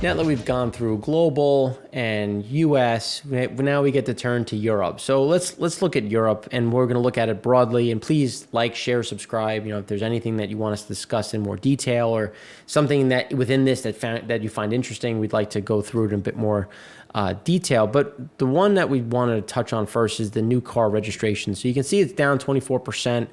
Now that we've gone through global and US, now we get to turn to Europe. So let's look at Europe, and we're going to look at it broadly. And please like, share, subscribe. If there's anything that you want us to discuss in more detail, or something that within this that you find interesting, we'd like to go through it in a bit more detail. But the one that we wanted to touch on first is the new car registration. So you can see it's down 24%.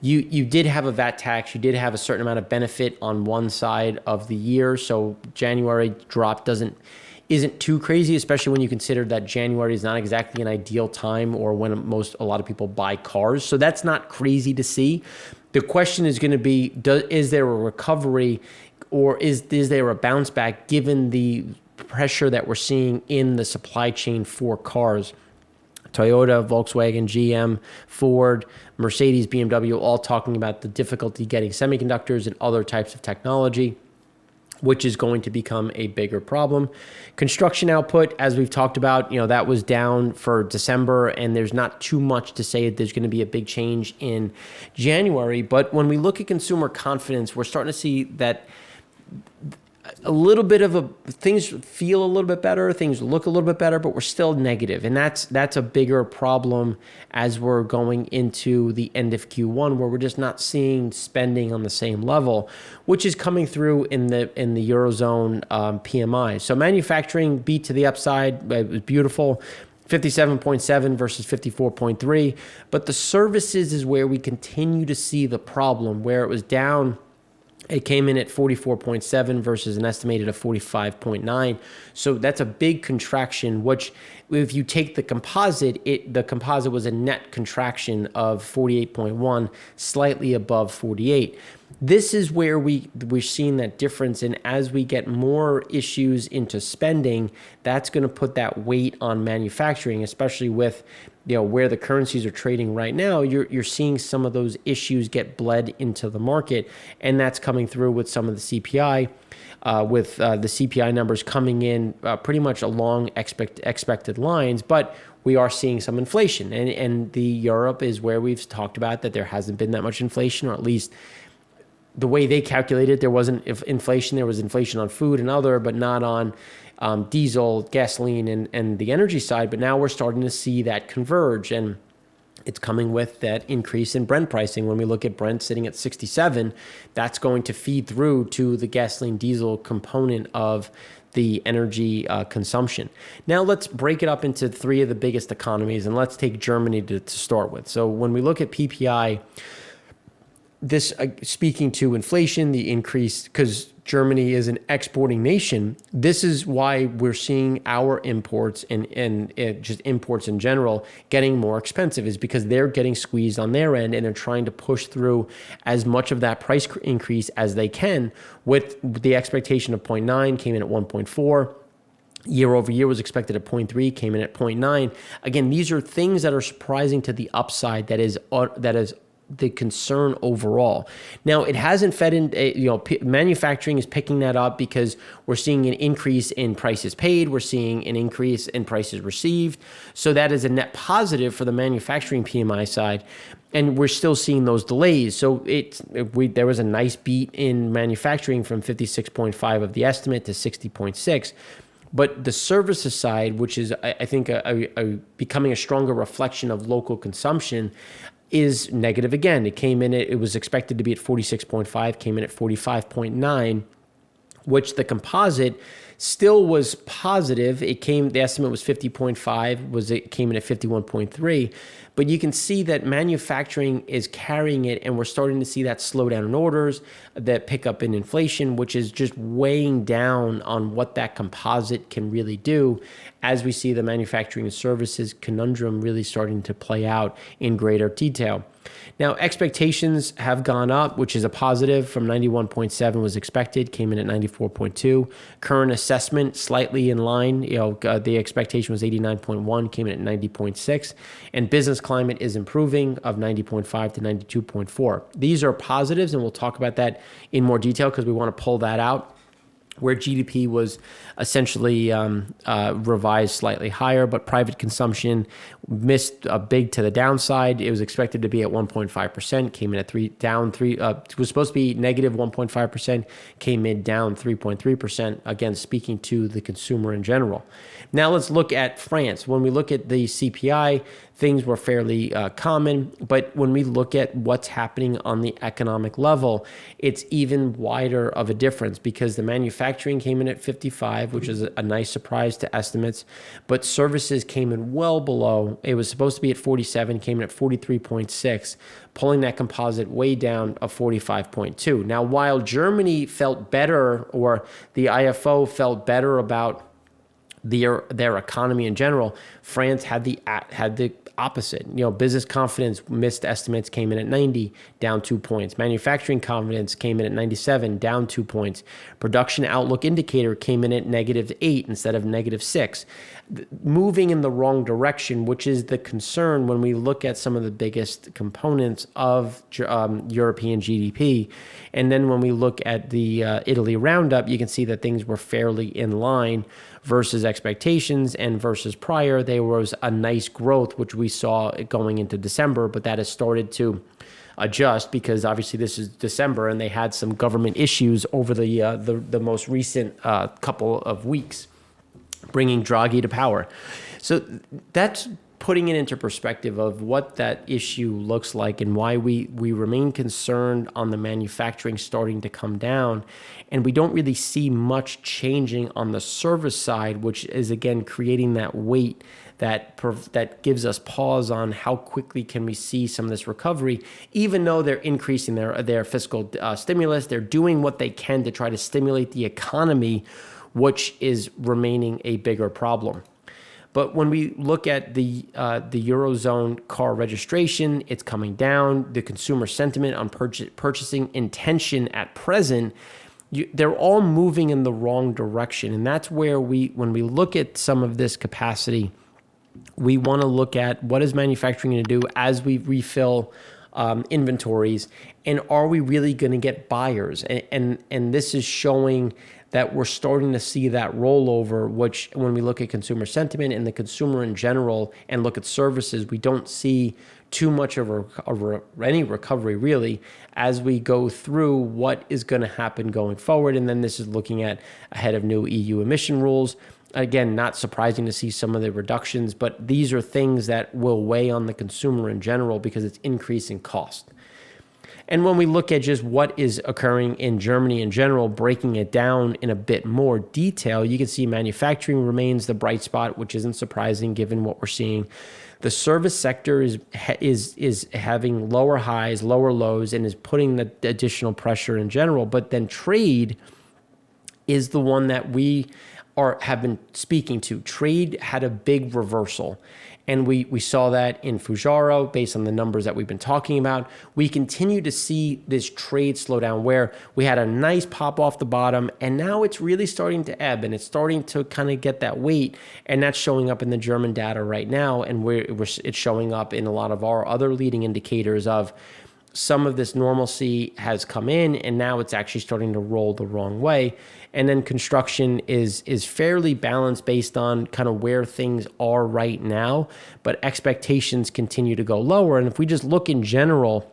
You did have a VAT tax. You did have a certain amount of benefit on one side of the year. So January drop isn't too crazy, especially when you consider that January is not exactly an ideal time or when a lot of people buy cars. So that's not crazy to see. The question is going to be, is there a recovery, or is there a bounce back given the pressure that we're seeing in the supply chain for cars? Toyota, Volkswagen, GM, Ford, Mercedes, BMW, all talking about the difficulty getting semiconductors and other types of technology, which is going to become a bigger problem. Construction output, as we've talked about, that was down for December, and there's not too much to say that there's going to be a big change in January. But when we look at consumer confidence, we're starting to see that a little bit of things feel a little bit better, things look a little bit better, but we're still negative. And that's a bigger problem as we're going into the end of Q1, where we're just not seeing spending on the same level, which is coming through in the Eurozone PMI. So manufacturing beat to the upside. It was beautiful. 57.7 versus 54.3. But the services is where we continue to see the problem, where it was down. It came in at 44.7 versus an estimated of 45.9. So that's a big contraction, which if you take the composite, the composite was a net contraction of 48.1, slightly above 48. This is where we're seeing that difference. And as we get more issues into spending, that's going to put that weight on manufacturing, especially with where the currencies are trading right now. You're seeing some of those issues get bled into the market, and that's coming through with some of the CPI, with the CPI numbers coming in pretty much along expected lines. But we are seeing some inflation, and the Europe is where we've talked about that there hasn't been that much inflation, or at least the way they calculated, there wasn't inflation. There was inflation on food and other, but not on diesel, gasoline, and the energy side. But now we're starting to see that converge, and it's coming with that increase in Brent pricing. When we look at Brent sitting at 67, that's going to feed through to the gasoline diesel component of the energy consumption. Now let's break it up into three of the biggest economies, and let's take Germany to start with. So when we look at PPI, this speaking to inflation, the increase, because Germany is an exporting nation, this is why we're seeing our imports and just imports in general getting more expensive, is because they're getting squeezed on their end, and they're trying to push through as much of that price increase as they can. With the expectation of 0.9, came in at 1.4. Year over year was expected at 0.3, came in at 0.9. Again, these are things that are surprising to the upside. That is the concern overall. Now, it hasn't fed in, manufacturing is picking that up because we're seeing an increase in prices paid. We're seeing an increase in prices received. So that is a net positive for the manufacturing PMI side. And we're still seeing those delays. So there was a nice beat in manufacturing from 56.5 of the estimate to 60.6. But the services side, which is, I think, becoming a stronger reflection of local consumption, is negative again. It was expected to be at 46.5, came in at 45.9, which the composite still was positive. The estimate was 50.5, it came in at 51.3. But you can see that manufacturing is carrying it, and we're starting to see that slowdown in orders, that pickup in inflation, which is just weighing down on what that composite can really do, as we see the manufacturing and services conundrum really starting to play out in greater detail. Now, expectations have gone up, which is a positive. From 91.7 was expected, came in at 94.2. Current assessment slightly in line. The expectation was 89.1, came in at 90.6. And business climate is improving, of 90.5 to 92.4. These are positives, and we'll talk about that in more detail because we want to pull that out, where GDP was essentially revised slightly higher, but private consumption missed a big to the downside. It was expected to be at 1.5%, came in at it was supposed to be negative 1.5%, came in down 3.3%, again, speaking to the consumer in general. Now let's look at France. When we look at the CPI, things were fairly common, but when we look at what's happening on the economic level, it's even wider of a difference because the manufacturing came in at 55, which is a nice surprise to estimates, but services came in well below. It was supposed to be at 47, came in at 43.6, pulling that composite way down of 45.2. Now, while Germany felt better, or the IFO felt better about their economy in general, France had the opposite. Business confidence missed estimates, came in at 90, down 2 points. Manufacturing confidence came in at 97, down 2 points. Production outlook indicator came in at -8 instead of -6. Moving in the wrong direction, which is the concern when we look at some of the biggest components of European GDP. And then when we look at the Italy roundup, you can see that things were fairly in line versus expectations, and versus prior, there was a nice growth, which we saw going into December, but that has started to adjust because obviously this is December and they had some government issues over the most recent couple of weeks, bringing Draghi to power. So that's putting it into perspective of what that issue looks like and why we remain concerned on the manufacturing starting to come down. And we don't really see much changing on the service side, which is, again, creating that weight that gives us pause on how quickly can we see some of this recovery, even though they're increasing their fiscal stimulus. They're doing what they can to try to stimulate the economy, which is remaining a bigger problem. But when we look at the Eurozone car registration, it's coming down. The consumer sentiment on purchasing intention at present, they're all moving in the wrong direction. And that's where when we look at some of this capacity, we want to look at what is manufacturing going to do as we refill inventories, and are we really going to get buyers? And this is showing that we're starting to see that rollover, which when we look at consumer sentiment and the consumer in general and look at services, we don't see too much of any recovery really as we go through what is going to happen going forward. And then this is looking at ahead of new EU emission rules. Again, not surprising to see some of the reductions, but these are things that will weigh on the consumer in general because it's increasing cost. And when we look at just what is occurring in Germany in general, breaking it down in a bit more detail, you can see manufacturing remains the bright spot, which isn't surprising given what we're seeing. The service sector is having lower highs, lower lows, and is putting the additional pressure in general. But then trade is the one that we have been speaking to. Trade had a big reversal. And we saw that in Fujaro based on the numbers that we've been talking about. We continue to see this trade slow down where we had a nice pop off the bottom and now it's really starting to ebb and it's starting to kind of get that weight, and that's showing up in the German data right now, and it's showing up in a lot of our other leading indicators of some of this normalcy has come in and now it's actually starting to roll the wrong way. And then construction is fairly balanced based on kind of where things are right now, but expectations continue to go lower. And if we just look in general,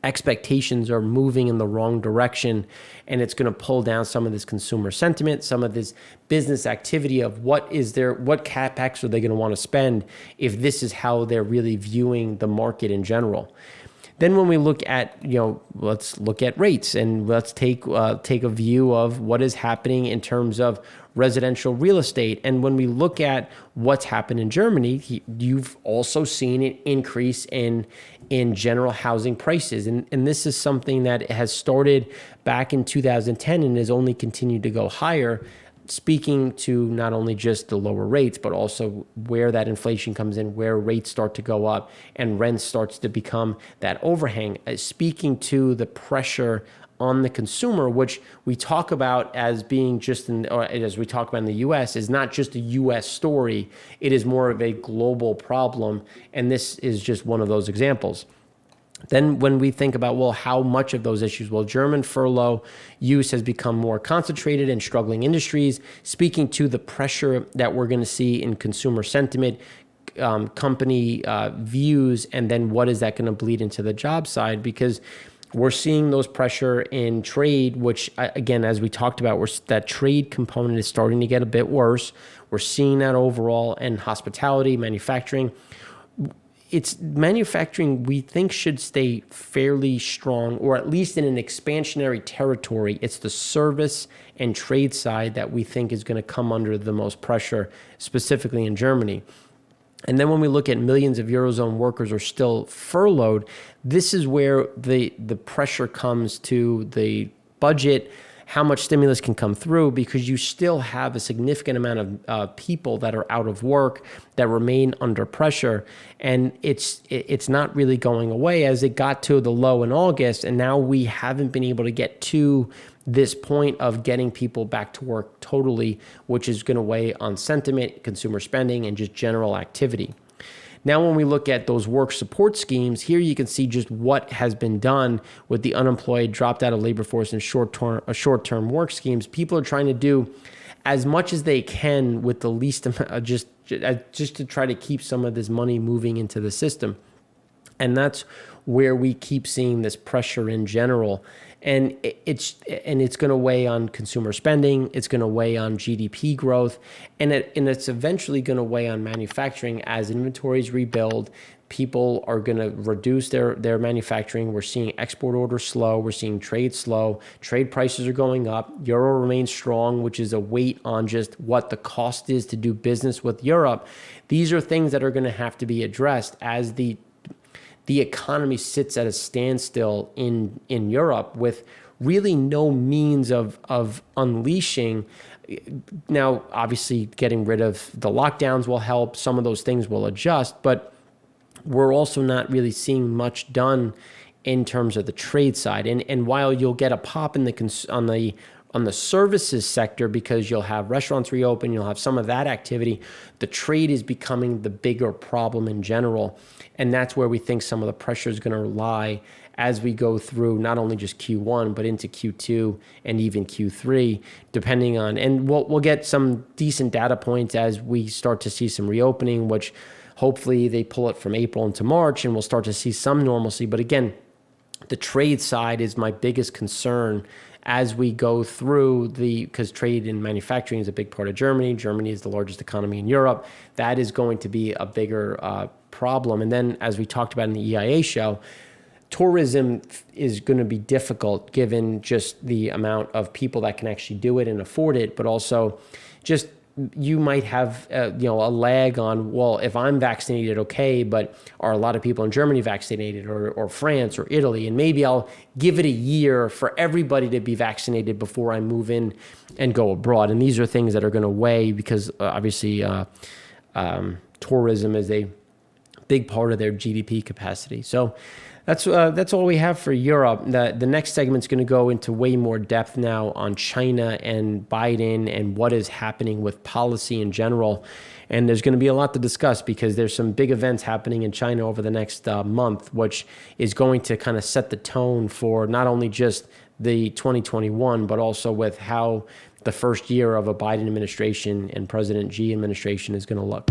expectations are moving in the wrong direction, and it's going to pull down some of this consumer sentiment, some of this business activity of what CapEx are they going to want to spend if this is how they're really viewing the market in general. Then when we look at, let's look at rates and let's take a view of what is happening in terms of residential real estate. And when we look at what's happened in Germany, you've also seen an increase in general housing prices. And this is something that has started back in 2010 and has only continued to go higher, speaking to not only just the lower rates, but also where that inflation comes in, where rates start to go up and rent starts to become that overhang, speaking to the pressure on the consumer, which we talk about as being as we talk about in the U.S., is not just a U.S. story. It is more of a global problem. And this is just one of those examples. Then when we think about, how much of those issues? German furlough use has become more concentrated in struggling industries, speaking to the pressure that we're going to see in consumer sentiment, company views, and then what is that going to bleed into the job side? Because we're seeing those pressure in trade, which again, as we talked about, that trade component is starting to get a bit worse. We're seeing that overall in hospitality, manufacturing. It's manufacturing we think should stay fairly strong, or at least in an expansionary territory. It's the service and trade side that we think is going to come under the most pressure, specifically in Germany. And then when we look at millions of Eurozone workers are still furloughed, this is where the pressure comes to the budget, how much stimulus can come through, because you still have a significant amount of people that are out of work that remain under pressure. And it's not really going away as it got to the low in August. And now we haven't been able to get to this point of getting people back to work totally, which is going to weigh on sentiment, consumer spending, and just general activity. Now, when we look at those work support schemes, here you can see just what has been done with the unemployed, dropped out of labor force, and short-term work schemes. People are trying to do as much as they can with the least amount, just to try to keep some of this money moving into the system. And that's where we keep seeing this pressure in general. And it's going to weigh on consumer spending. It's going to weigh on GDP growth, and it's eventually going to weigh on manufacturing as inventories rebuild. People are going to reduce their manufacturing. We're seeing export orders slow. We're seeing trade slow. Trade prices are going up. Euro remains strong, which is a weight on just what the cost is to do business with Europe. These are things that are going to have to be addressed as the economy sits at a standstill in Europe with really no means of unleashing. Now, obviously, getting rid of the lockdowns will help. Some of those things will adjust, but we're also not really seeing much done in terms of the trade side. And while you'll get a pop in on the services sector because you'll have restaurants reopen, you'll have some of that activity, the trade is becoming the bigger problem in general. And that's where we think some of the pressure is going to lie as we go through not only just Q1, but into Q2 and even Q3, depending on, and we'll get some decent data points as we start to see some reopening, which hopefully they pull it from April into March and we'll start to see some normalcy. But again, the trade side is my biggest concern as we go through because trade and manufacturing is a big part of Germany. Germany is the largest economy in Europe. That is going to be a bigger problem. And then, as we talked about in the EIA show, tourism is going to be difficult given just the amount of people that can actually do it and afford it, but also just you might have a lag on, well, if I'm vaccinated, okay, but are a lot of people in Germany vaccinated or France or Italy? And maybe I'll give it a year for everybody to be vaccinated before I move in and go abroad. And these are things that are going to weigh because obviously tourism is a big part of their GDP capacity. So that's all we have for Europe. The next segment is going to go into way more depth now on China and Biden and what is happening with policy in general. And there's going to be a lot to discuss because there's some big events happening in China over the next month, which is going to kind of set the tone for not only just the 2021, but also with how the first year of a Biden administration and President Xi administration is going to look.